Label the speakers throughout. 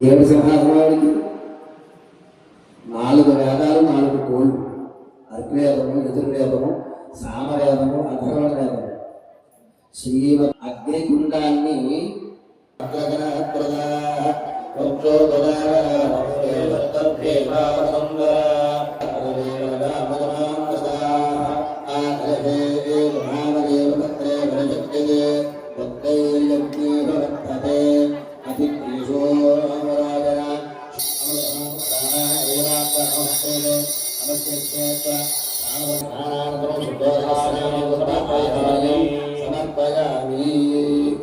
Speaker 1: ఏడు సింహాసనానికి 4 వేదాలు 4 కోళ్ళు, అర్గ్వేదము, యజుర్వేదము, సామవేదము, అథర్వణ వేదము. శ్రీమద్ అగ్నిగుండాన్ని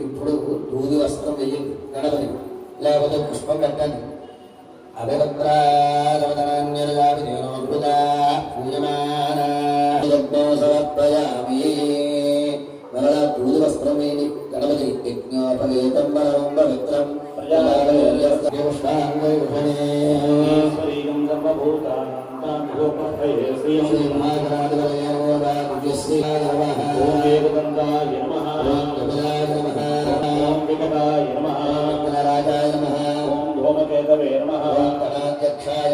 Speaker 1: ఇప్పుడు దూది వస్త్రం వెయ్యండి గణపతి, లేకపోతే పుష్పం కట్టండి. సమర్పయామి. మరలా దూది వస్త్రం వేయండి గణపతి. యజ్ఞోపవేతం బలం పవిత్రం రాజాయ నమః, ఓం ధూమకేతవే నమః, ఓం గణాధ్యక్షాయ